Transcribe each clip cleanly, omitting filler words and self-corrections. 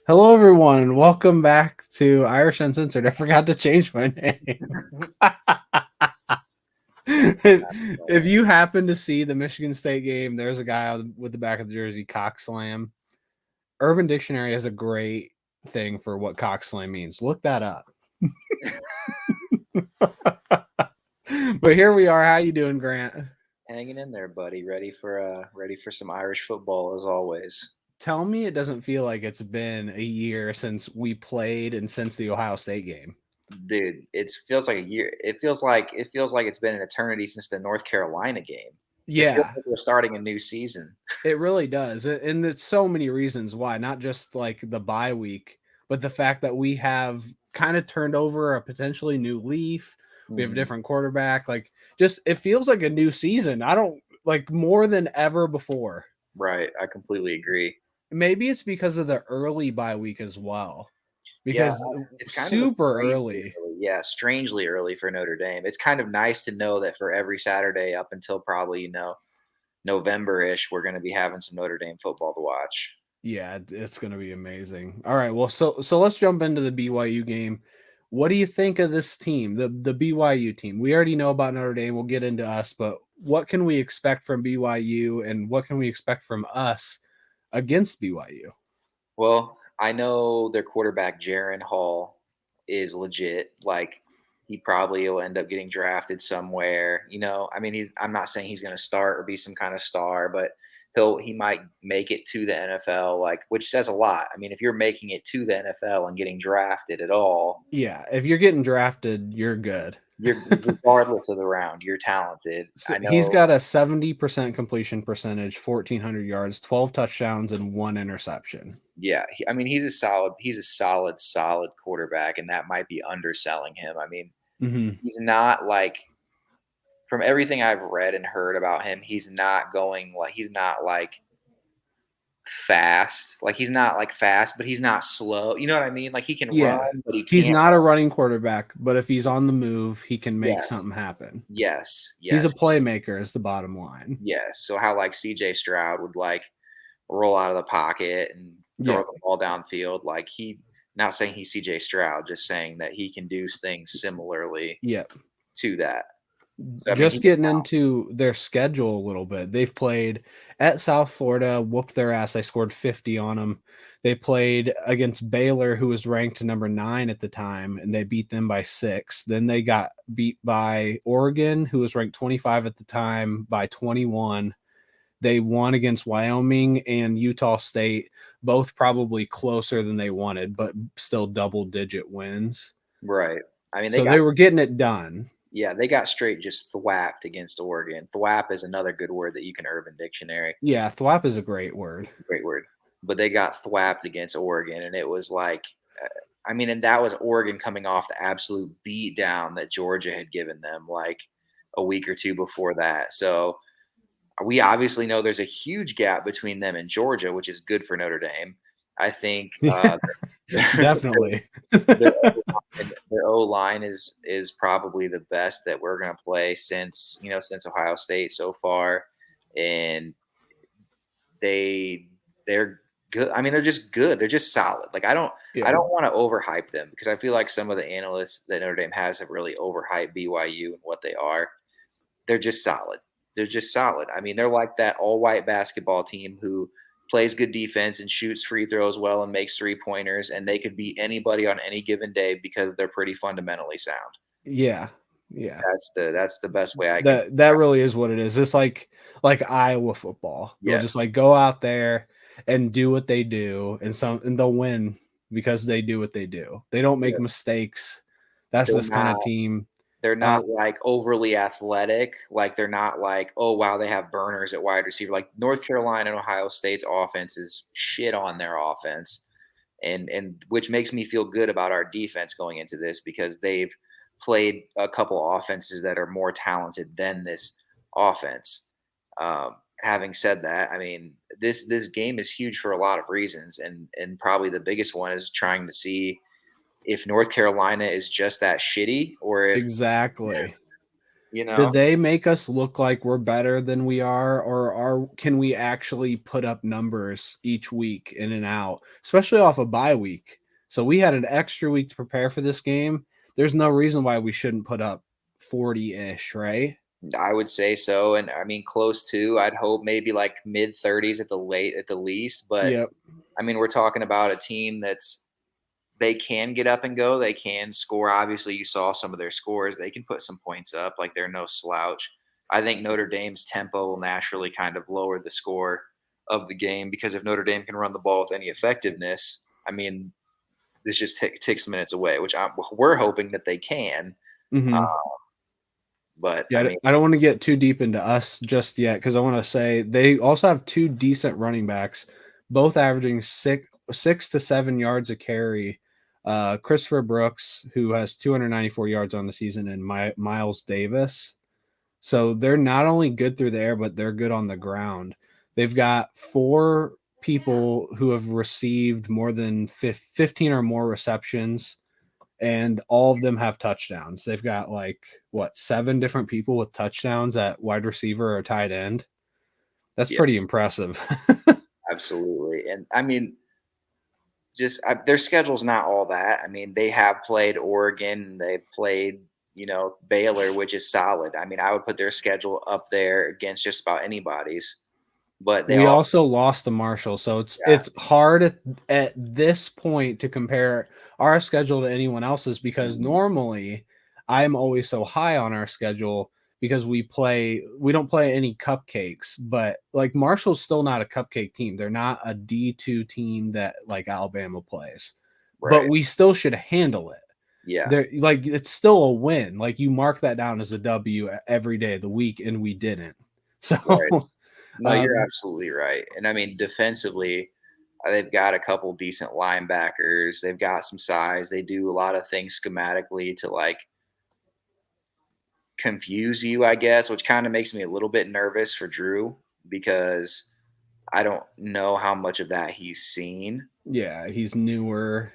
Hello, everyone, and welcome back to Irish Uncensored. I forgot to change my name. If you happen to see the Michigan State game, there's a guy with the back of the jersey, cock slam. Urban Dictionary has a great thing for what cock slam means. Look that up. But here we are. How you doing, Grant? Hanging in there, buddy. Ready for some Irish football as always. Tell me it doesn't feel like it's been a year since we played and since the Ohio State game. Dude, it feels like a year. It feels like it's been an eternity since the North Carolina game. It feels Yeah, like we're starting a new season. it really does. And there's so many reasons why, not just like the bye week, but the fact that we have kind of turned over a potentially new leaf. We have a Mhm. different quarterback. Like, just it feels like a new season. I don't like more than ever before. Right, I completely agree. Maybe it's because of the early bye week as well, Yeah, because it's kind of a super early. strangely early for Notre Dame. It's kind of nice to know that for every Saturday up until probably November-ish, we're going to be having some Notre Dame football to watch. Yeah, it's going to be amazing. All right, well, so let's jump into the BYU game. What do you think of this team, the BYU team? We already know about Notre Dame. We'll get into us, but what can we expect from BYU, and what can we expect from us against BYU? Well, I know their quarterback, Jaron Hall, is legit. Like, he probably will end up getting drafted somewhere. I mean, I'm not saying he's going to start or be some kind of star, but he might make it to the NFL, like, which says a lot. I mean, if you're making it to the NFL and getting drafted at all, Yeah, if you're getting drafted, you're good. you're regardless of the round, you're talented. So I he's know. got a 70% completion percentage, 1,400 yards, 12 touchdowns, and one interception. Yeah, I mean, he's a solid quarterback, and that might be underselling him. I mean, Hmm. he's not like from everything I've read and heard about him, he's not like fast. Like he's not like fast, but he's not slow. You know what I mean? Like he can run, Yeah, but he he's can't not a run. running quarterback, but if he's on the move, he can make Yes. something happen. Yes. He's a Yes. playmaker is the bottom line. Yes. So how like CJ Stroud would like roll out of the pocket and throw Yep. the ball downfield. Like not saying he's CJ Stroud, just saying that he can do things similarly Yep. to that. So I mean Just he's getting into their schedule a little bit. They've played at South Florida, whooped their ass. They scored 50 on them. They played against Baylor, who was ranked number 9 at the time, and they beat them by 6. Then they got beat by Oregon, who was ranked 25 at the time, by 21. They won against Wyoming and Utah State, both probably closer than they wanted, but still double-digit wins. right. I mean So they were getting it done. they got straight just thwacked against Oregon. Thwap is another good word that you can Urban Dictionary. Yeah, thwap is a great word. It's a great word. But they got thwapped against Oregon, and it was like, I mean, and that was Oregon coming off the absolute beat down that Georgia had given them like a week or two before that. So we obviously know there's a huge gap between them and Georgia, which is good for Notre Dame. I think Yeah, definitely. their their O line is probably the best that we're going to play since Ohio State so far, and they're good. I mean, they're just good. They're just solid. Like I Yeah. don't want to overhype them because I feel like some of the analysts that Notre Dame has have really overhyped BYU and what they are. They're just solid. They're just solid. I mean, they're like that all white basketball team who plays good defense and shoots free throws well and makes 3-pointers, and they could beat anybody on any given day because they're pretty fundamentally sound. Yeah. Yeah. That's the best way I can That describe really is what it is. It's like Iowa football. it. They'll just Yes. like go out there and do what they do, and they'll win because they do what they do. They don't make Yeah. mistakes. That's They're this kind of not team. they're Uh, not like overly athletic. Like they're not like, oh wow, they have burners at wide receiver. Like North Carolina and Ohio State's offense is shit on their offense. And which makes me feel good about our defense going into this because they've played a couple offenses that are more talented than this offense. Having said that, I mean this game is huge for a lot of reasons, and probably the biggest one is trying to see if North Carolina is just that shitty, or if exactly. you Did know? they make us look like we're better than we are, or can we actually put up numbers each week in and out, especially off a bye week? So we had an extra week to prepare for this game. There's no reason why we shouldn't put up 40-ish, right? I would say so, and I mean close to. I'd hope maybe like mid 30s at the least, but Yep. I mean we're talking about a team that's they can get up and go. They can score. Obviously, you saw some of their scores. They can put some points up. Like they're no slouch. I think Notre Dame's tempo will naturally kind of lower the score of the game because if Notre Dame can run the ball with any effectiveness, I mean, this just takes minutes away, which we're hoping that they can. Uh, Mhm. but Yeah, I mean, I don't wanna get too deep into us just yet because I wanna say they also have 2 decent running backs, both averaging 6 to 7 yards a carry. Christopher Brooks, who has 294 yards on the season, and Miles Davis. So they're not only good through the air, but they're good on the ground. They've got 4 people who have received more than 15 or more receptions, and all of them have touchdowns. They've got like what 7 different people with touchdowns at wide receiver or tight end. That's yeah, pretty impressive. absolutely. And I mean, just their schedule's not all that. I mean, they have played Oregon, they've played, Baylor, which is solid. I mean, I would put their schedule up there against just about anybody's. But they We all, also lost to Marshall, so yeah, it's hard at this point to compare our schedule to anyone else's because mhm, normally I'm always so high on our schedule because we don't play any cupcakes, but like Marshall's still not a cupcake team. They're not a D2 team that like Alabama plays. But right, we still should handle it. yeah, They're like it's still a win. Like you mark that down as a W every day of the week, and we didn't. right. So No, uh, you're absolutely right. And I mean, defensively, they've got a couple decent linebackers. They've got some size. They do a lot of things schematically to like confuse you, I guess, which kind of makes me a little bit nervous for Drew because I don't know how much of that he's seen. yeah, he's newer.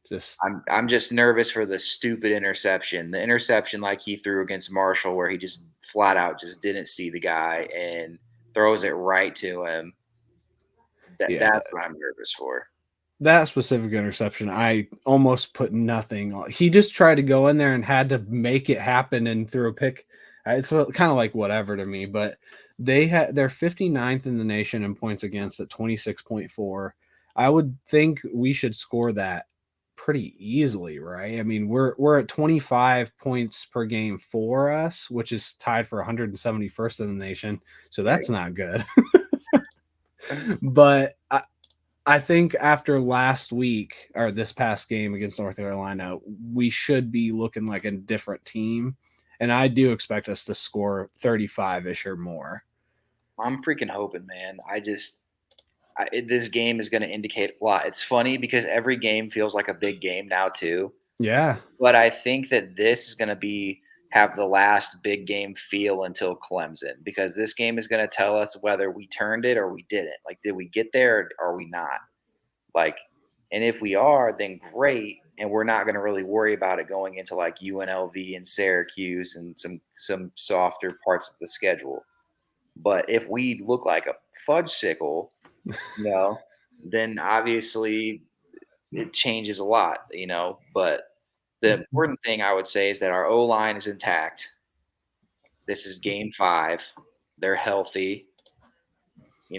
Just I'm just nervous for the stupid interception. The interception like he threw against Marshall where he just flat out just didn't see the guy and throws it right to him. yeah, That's what I'm nervous for. that specific interception, I almost put nothing on. He just tried to go in there and had to make it happen and threw a pick. It's kind of like whatever to me, but they're 59th in the nation in points against at 26.4. I would think we should score that pretty easily, right? I mean, we're at 25 points per game for us, which is tied for 171st in the nation. So Right. that's not good. But I think after last week or this past game against North Carolina, we should be looking like a different team. And I do expect us to score 35 ish or more. I'm freaking hoping, man. This game is going to indicate a lot. It's funny because every game feels like a big game now too. Yeah. But I think that this is going to be have the last big game feel until Clemson because this game is going to tell us whether we turned it or we didn't. Like, did we get there or are we not? Like, and if we are, then great. And we're not going to really worry about it going into like UNLV and Syracuse and some softer parts of the schedule. But if we look like a fudge sickle, you know, then obviously it changes a lot. But the important thing I would say is that our O line is intact. This is game 5. They're healthy.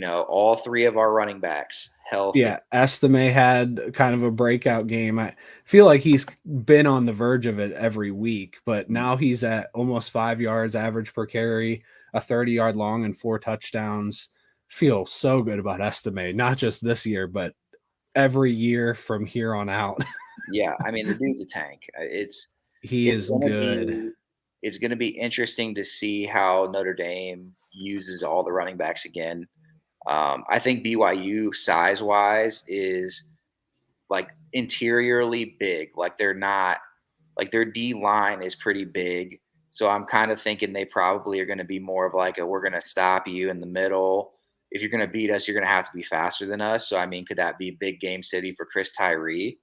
All 3 of our running backs healthy. Yeah. Estime had kind of a breakout game. I feel like he's been on the verge of it every week, but now he's at almost 5 yards average per carry, a 30-yard long, and 4 touchdowns. Feel so good about Estime, not just this year, but every year from here on out. Yeah, I mean the dude's a tank. He It's is gonna good. be it's gonna be interesting to see how Notre Dame uses all the running backs again. I think BYU size wise is like interiorly big. Like they're not like their D line is pretty big. So I'm kind of thinking they probably are going to be more of like a we're going to stop you in the middle. If you're going to beat us, you're going to have to be faster than us. So I mean, could that be big game city for Chris Tyree?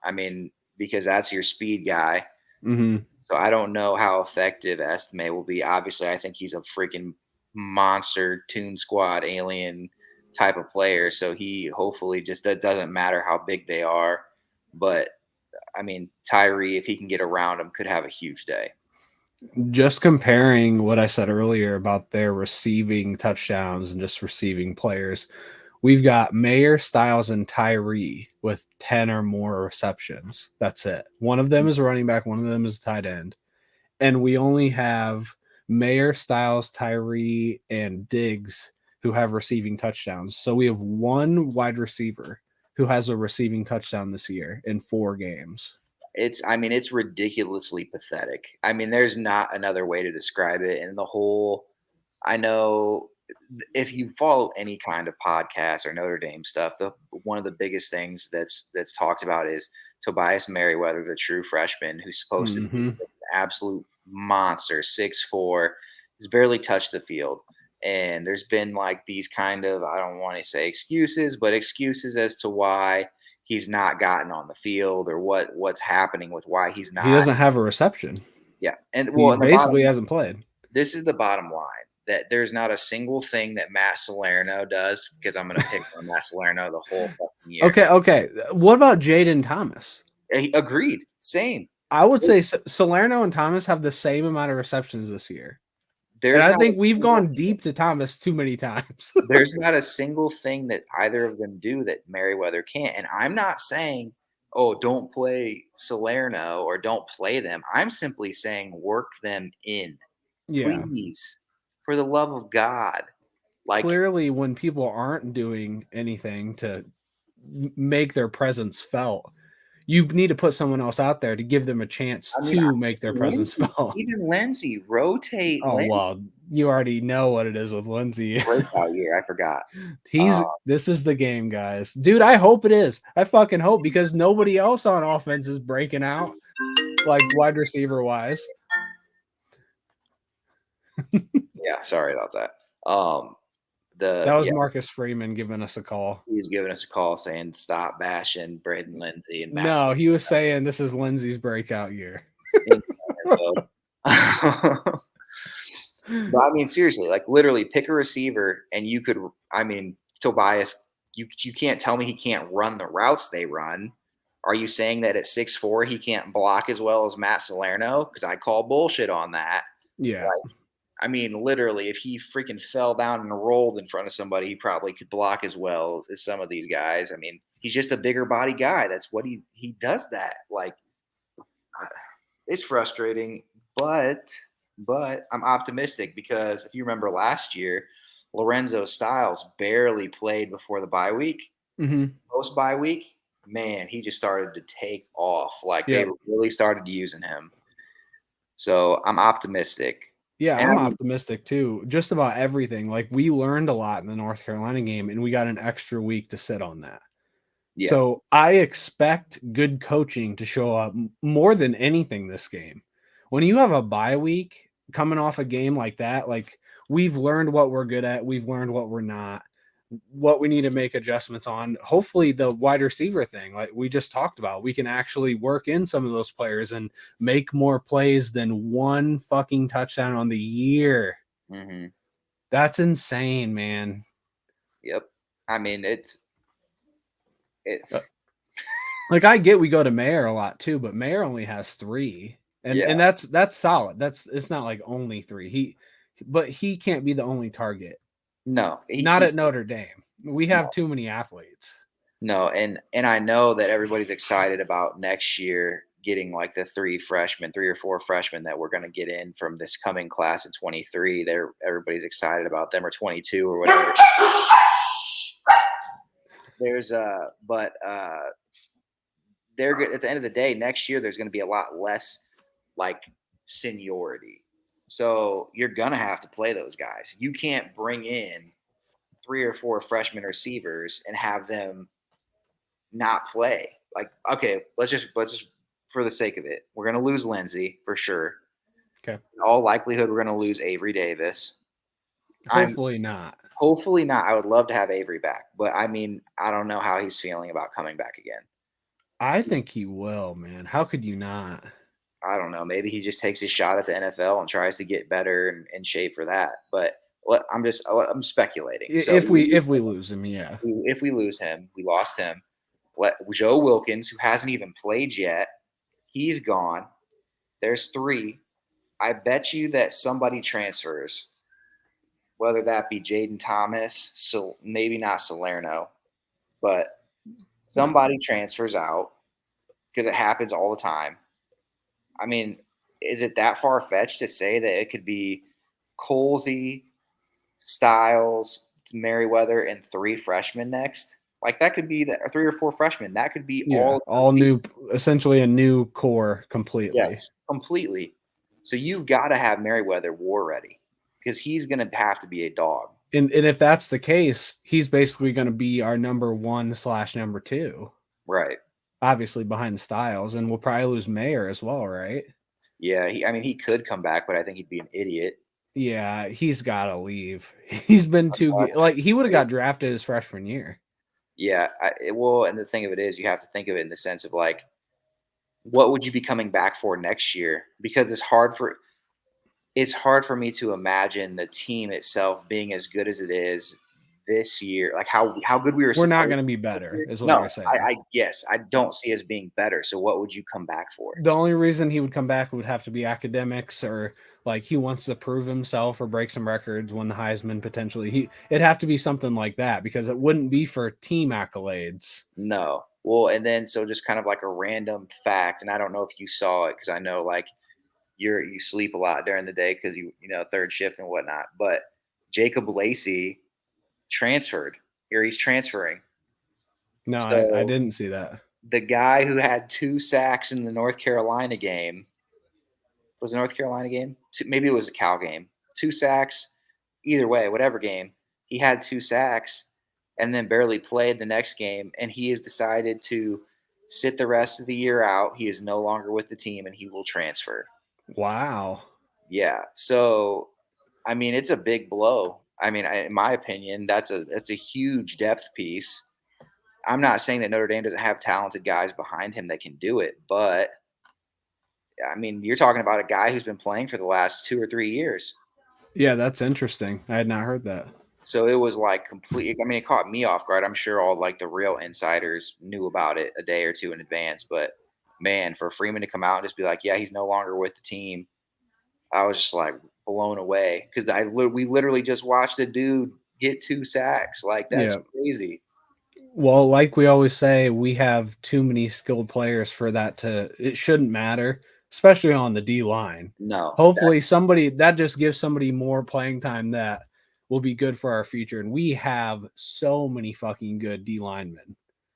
I mean, because that's your speed guy. Mhm. So I don't know how effective Estime will be. Obviously, I think he's a freaking monster Toon Squad alien type of player. So he hopefully just that doesn't matter how big they are. But I mean, Tyree, if he can get around him, could have a huge day. Just comparing what I said earlier about their receiving touchdowns and just receiving players, we've got Mayer, Styles, and Tyree with 10 or more receptions. That's it. One of them is a running back, one of them is a tight end. And we only have Mayer, Styles, Tyree, and Diggs who have receiving touchdowns. So we have one wide receiver who has a receiving touchdown this year in 4 games. I mean, it's ridiculously pathetic. I mean, there's not another way to describe it. And the whole, I know if you follow any kind of podcast or Notre Dame stuff, one of the biggest things that's talked about is Tobias Merriweather, the true freshman, who's supposed to be Mm-hmm. an absolute monster, 6'4", has barely touched the field. And there's been like these kind of, I don't want to say excuses, but excuses as to why he's not gotten on the field or what's happening with why he's He not. doesn't have a reception. Yeah, and He well, and the bottom basically hasn't played. this is the bottom line that there's not a single thing that Matt Salerno does because I'm going to pick on Matt Salerno the whole fucking year. Okay. What about Jaden Thomas? He agreed. Same. I would say Salerno and Thomas have the same amount of receptions this year. And There's I not think a we've single gone deep to Thomas too many times. there's not a single thing that either of them do that Merriweather can't. And I'm not saying, oh, don't play Salerno or don't play them. I'm simply saying work them in. Yeah. Please, for the love of God. Like, Clearly, when people aren't doing anything to make their presence felt, you need to put someone else out there to give them a chance I mean, to make their presence felt. Even Lindsay, rotate Oh, Lindsay. well, you already know what it is with Lindsay. Breakout year, I forgot. This is the game, guys. Dude, I hope it is. I fucking hope because nobody else on offense is breaking out like wide receiver wise. Yeah, sorry about that. That was Marcus Freeman giving us a call. He was giving us a call saying stop bashing Braden Lindsay and No, he was saying this is Lindsay's breakout year. But I mean, seriously, like literally pick a receiver and you could, I mean, Tobias, you can't tell me he can't run the routes they run. Are you saying that at 6'4" he can't block as well as Matt Salerno? Because I call bullshit on that. Yeah. Like, I mean, literally, if he freaking fell down and rolled in front of somebody, he probably could block as well as some of these guys. I mean, he's just a bigger body guy. That's what he does that. Like, it's frustrating, but I'm optimistic because if you remember last year, Lorenzo Styles barely played before the bye week. Mm-hmm. Post bye week, man, he just started to take off. Like they really started using him. So I'm optimistic. Yeah, I'm optimistic too. Just about everything. Like we learned a lot in the North Carolina game, and we got an extra week to sit on that. Yeah. So I expect good coaching to show up more than anything this game. When you have a bye week coming off a game like that, like we've learned what we're good at, we've learned what we're not, what we need to make adjustments on. Hopefully the wide receiver thing, like we just talked about, we can actually work in some of those players and make more plays than one fucking touchdown on the year. Mm-hmm. That's insane, man. Yep. I mean, like I get we go to Mayer a lot too, but Mayer only has 3. And that's solid. It's not like only 3. But he can't be the only target. No, not at Notre Dame. We have too many athletes. No, and I know that everybody's excited about next year getting like the 3 or 4 freshmen that we're going to get in from this coming class in 23. Everybody's excited about them, or 22 or whatever. They're at the end of the day next year. There's going to be a lot less like seniority, so you're gonna have to play those guys. You can't bring in 3 or 4 freshman receivers and have them not play. Like, okay, let's just for the sake of it, we're gonna lose Lindsay for sure. Okay. In all likelihood, we're gonna lose Avery Davis. Hopefully not. Hopefully not. I would love to have Avery back, but I mean, I don't know how he's feeling about coming back again. I think he will, man. How could you not? I don't know. Maybe he just takes his shot at the NFL and tries to get better and in shape for that. But I'm speculating. So If we lose him, yeah. if we lose him, we lost him. Let Joe Wilkins, who hasn't even played yet, he's gone. There's three. I bet you that somebody transfers, whether that be Jaden Thomas, so maybe not Salerno, but somebody transfers out because it happens all the time. I mean, is it that far fetched to say that it could be Colsey, Styles, Merriweather, and three freshmen next? Like that could be or three or four freshmen. That could be Yeah, all of our all season. new, essentially a new core completely. Yes, completely. So you've got to have Merriweather war ready because he's going to have to be a dog. And if that's the case, he's basically going to be our number 1/2, Right. obviously behind Styles, and we'll probably lose Mayer as well, right? Yeah. I mean, he could come back, but I think he'd be an idiot. Yeah, he's got to leave. He's been too good. Like he would have got drafted his freshman year. Yeah. Well, and the thing of it is, you have to think of it in the sense of like, what would you be coming back for next year? Because it's hard for me to imagine the team itself being as good as it is this year. Like how good we were We're not supposed going to be to be this better, year. is what No, you're saying. I don't see us being better. So what would you come back for? The only reason he would come back would have to be academics, or like he wants to prove himself or break some records, win the Heisman potentially. It'd have to be something like that because it wouldn't be for team accolades. No. Well, and then so just kind of like a random fact, and I don't know if you saw it because I know like you sleep a lot during the day because you know third shift and whatnot. But Jacob Lacey transferred, or he's transferring. No, I So didn't see that. the guy who had 2 sacks in the North Carolina game was a North Carolina game. Maybe it was a Cal game. 2 sacks, either way, whatever game. He had 2 sacks and then barely played the next game. And he has decided to sit the rest of the year out. He is no longer with the team and he will transfer. Wow. Yeah. So, I mean, it's a big blow. I mean, in my opinion, that's a huge depth piece. I'm not saying that Notre Dame doesn't have talented guys behind him that can do it, but I mean, you're talking about a guy who's been playing for the last 2 or 3 years. Yeah, that's interesting. I had not heard that. So it was like complete. I mean, it caught me off guard. I'm sure all like the real insiders knew about it a day or two in advance. But man, for Freeman to come out and just be like, "Yeah, he's no longer with the team," I was just like blown away because we literally just watched a dude get 2 sacks. Like that's Yeah. crazy. Well, like we always say, we have too many skilled players for it shouldn't matter, especially on the D line. No, Hopefully somebody that just gives somebody more playing time that will be good for our future. And we have so many fucking good D linemen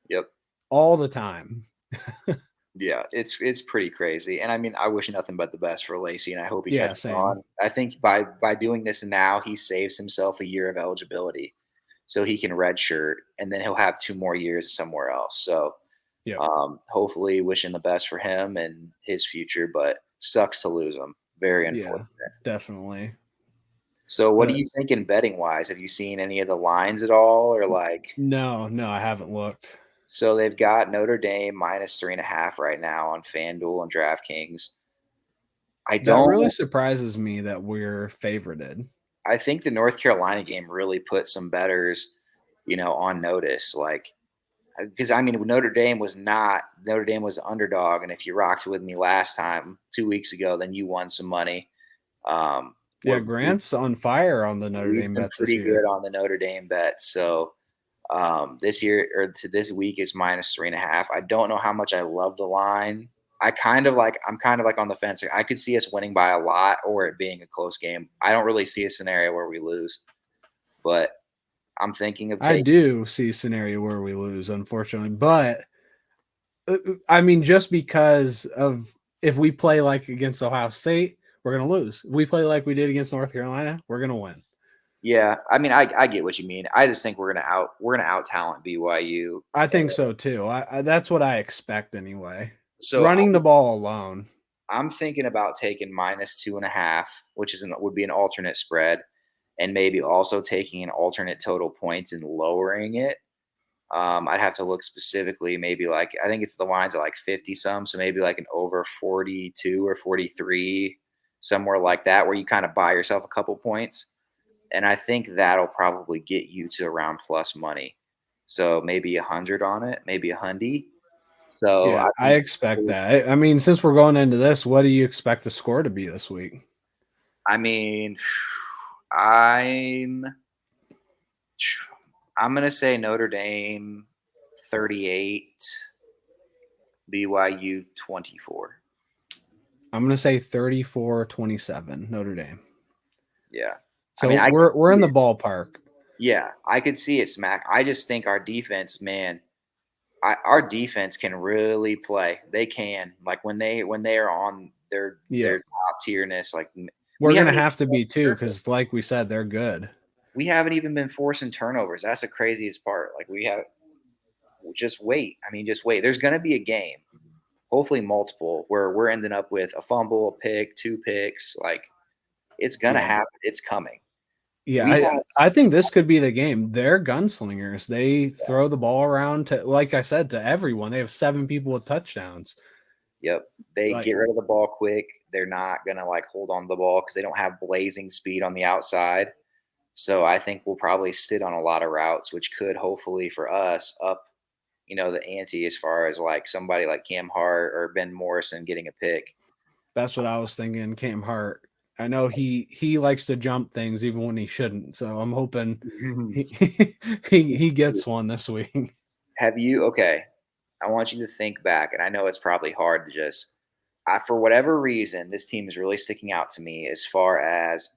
yep. all the time. Yeah, it's pretty crazy, and I mean, I wish nothing but the best for Lacey, and I hope he Yeah, catches same. on. I think by doing this now, he saves himself a year of eligibility, so he can redshirt, and then he'll have 2 more years somewhere else. So, Yep. hopefully, wishing the best for him and his future, but sucks to lose him. Very Yeah, unfortunate. definitely. So, what are But you thinking betting wise? Have you seen any of the lines at all, or like? no, I haven't looked. So they've got Notre Dame -3.5 right now on FanDuel and DraftKings. I That really don't surprises me that we're favorited. I think the North Carolina game really put some bettors, on notice. Like, because I mean, Notre Dame was the underdog, and if you rocked with me last time, 2 weeks ago, then you won some money. Um, Yeah, we're, Grant's on fire on the Notre we've Dame been bets this pretty good year. on the Notre Dame bet. So this year or to this week is -3.5. I don't know how much I love the line. I'm kind of like on the fence. I could see us winning by a lot or it being a close game. I don't really see a scenario where we lose, but I'm thinking of I taking. do see a scenario where we lose, unfortunately, but I mean, just because of if we play like against Ohio State, we're gonna lose. If we play like we did against North Carolina, we're gonna win. Yeah, I mean, I get what you mean. I just think we're gonna out talent BYU. I And think so too. That's what I expect anyway. so Running the ball alone. I'm thinking about taking -2.5, which would be an alternate spread, and maybe also taking an alternate total points and lowering it. I'd have to look specifically, maybe like I think it's the lines at like 50 some, so maybe like an over 42 or 43, somewhere like that, where you kind of buy yourself a couple points. And I think that'll probably get you to around plus money. So maybe 100 on it, maybe a hundy. So Yeah, I I think, expect that. I mean, since we're going into this, what do you expect the score to be this week? I mean, I'm I'm gonna say Notre Dame 38, BYU 24. I'm going to say 34-27 Notre Dame. Yeah. I So mean, I could we're see in the it. ballpark. Yeah, I could see it smack. I just think our defense, man, our defense can really play. They can. Like when they are on their Yep. top tierness, like we We're going to haven't even have to be too cuz like we said they're good. we haven't even been forcing turnovers. That's the craziest part. Like we have just wait. I mean, just wait. There's going to be a game, hopefully multiple, where we're ending up with a fumble, a pick, two picks. Like it's going to Yeah. happen. It's coming. Yeah, We have I think this could be the game. They're gunslingers. They throw the ball around to, like I said, to everyone. They have 7 people with touchdowns. Yep. They get Like, rid of the ball quick. They're not going to like hold on to the ball because they don't have blazing speed on the outside. So I think we'll probably sit on a lot of routes, which could hopefully for us up, the ante as far as like somebody like Cam Hart or Ben Morrison getting a pick. that's what I was thinking. Cam Hart. I know he likes to jump things even when he shouldn't. So I'm hoping he he gets one this week. Have you okay? I want you to think back, and I know it's probably hard to just for whatever reason, this team is really sticking out to me as far as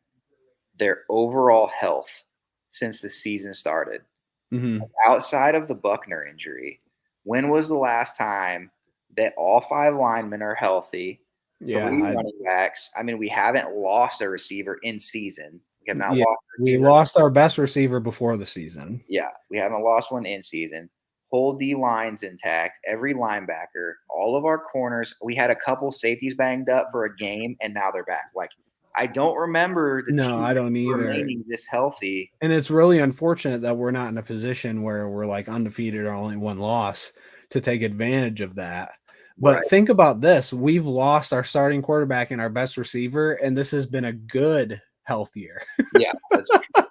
their overall health since the season started. Hmm. Outside of the Buckner injury, when was the last time that all 5 linemen are healthy, Yeah, 3 running backs? I mean, we haven't lost a receiver in season. We have not yeah. lost a We receiver. lost our best receiver before the season. Yeah, we haven't lost one in season. Whole D line's intact. Every linebacker, all of our corners. We had a couple safeties banged up for a game, and now they're back. Like I don't remember the No, team I don't either. remaining this healthy. And it's really unfortunate that we're not in a position where we're like undefeated or only one loss to take advantage of that. But Right. think about this. We've lost our starting quarterback and our best receiver, and this has been a good health year. Yeah, that's true.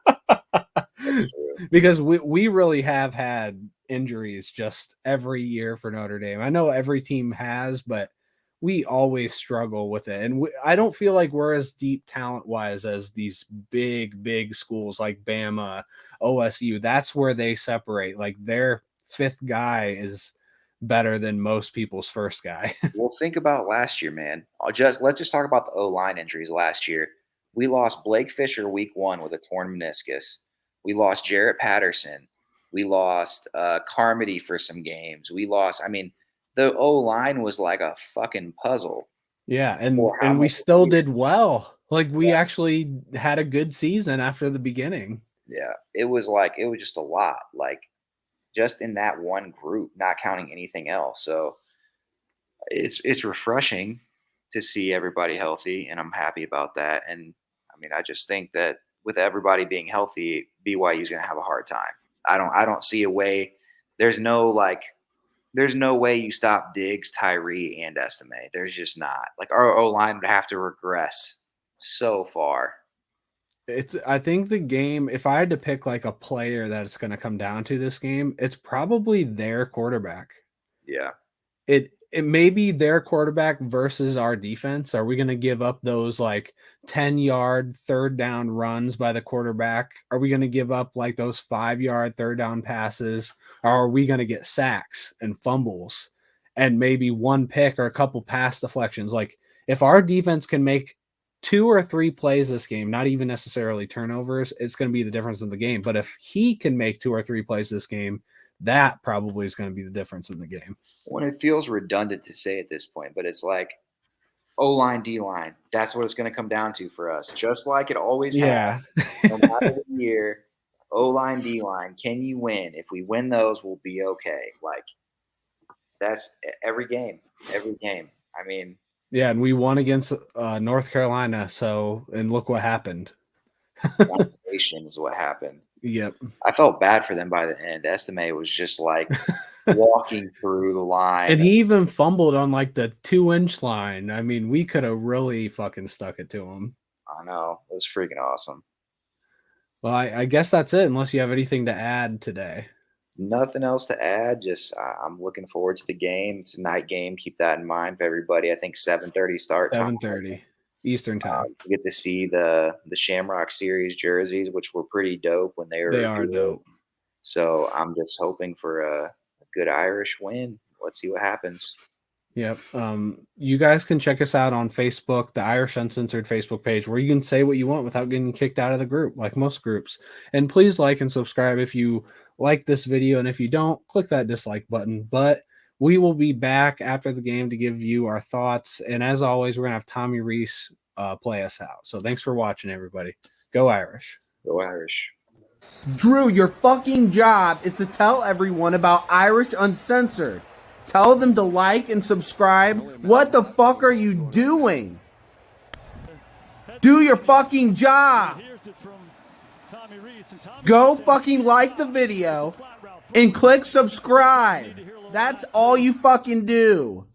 That's true. Because we really have had injuries just every year for Notre Dame. I know every team has, but we always struggle with it. And I don't feel like we're as deep talent wise as these big schools like Bama, OSU. That's where they separate. Like their 5th guy is better than most people's first guy. Well, think about last year, man. Let's just talk about the O line injuries last year. We lost Blake Fisher week 1 with a torn meniscus. We lost Jarrett Patterson. We lost Carmody for some games. We lost. I mean, the O line was like a fucking puzzle Yeah, for how and we much still year. did well. Like we actually had a good season after the beginning. Yeah, it was just a lot. Like just in that one group, not counting anything else. So it's refreshing to see everybody healthy, and I'm happy about that. And I mean, I just think that with everybody being healthy, BYU is going to have a hard time. I don't see a way. There's no like there's no way you stop Diggs, Tyree, and Estime. There's just not. Like our O line would have to regress so far. I think the game, if I had to pick like a player that it's going to come down to this game, it's probably their quarterback. Yeah. It may be their quarterback versus our defense. Are we going to give up those like 10-yard third down runs by the quarterback? Are we going to give up like those 5-yard third down passes? Or are we going to get sacks and fumbles and maybe one pick or a couple pass deflections? Like if our defense can make 2 or 3 plays this game, not even necessarily turnovers, it's going to be the difference in the game. But if he can make 2 or 3 plays this game, that probably is going to be the difference in the game. When it feels redundant to say at this point, but it's like O line, D line. That's what it's going to come down to for us, just like it always has. Yeah. No matter the year, O line, D line. Can you win? If we win those, we'll be okay. Like that's every game. Every game. I mean, Yeah, and we won against North Carolina. So, and look what happened. domination is what happened. Yep. I felt bad for them by the end. Estime was just like walking through the And line. he even fumbled on like the 2-inch line. I mean, we could have really fucking stuck it to him. I know. It was freaking awesome. Well, I guess that's it, unless you have anything to add today. Nothing else to add. Just I'm looking forward to the game. It's a night game. Keep that in mind for everybody. I think 7:30 start time. 7:30 Eastern time. You get to see the Shamrock Series jerseys, which were pretty dope when they They were are revealed. dope. So I'm just hoping for a good Irish win. Let's see what happens. Yep. You guys can check us out on Facebook, the Irish Uncensored Facebook page, where you can say what you want without getting kicked out of the group, like most groups. And please like and subscribe if you like this video. And if you don't, click that dislike button. But we will be back after the game to give you our thoughts. And as always, we're going to have Tommy Rees play us out. So thanks for watching, everybody. Go Irish. Go Irish. Drew, your fucking job is to tell everyone about Irish Uncensored. Tell them to like and subscribe. What the fuck are you doing? Do your fucking job. Go fucking like the video and click subscribe. That's all you fucking do.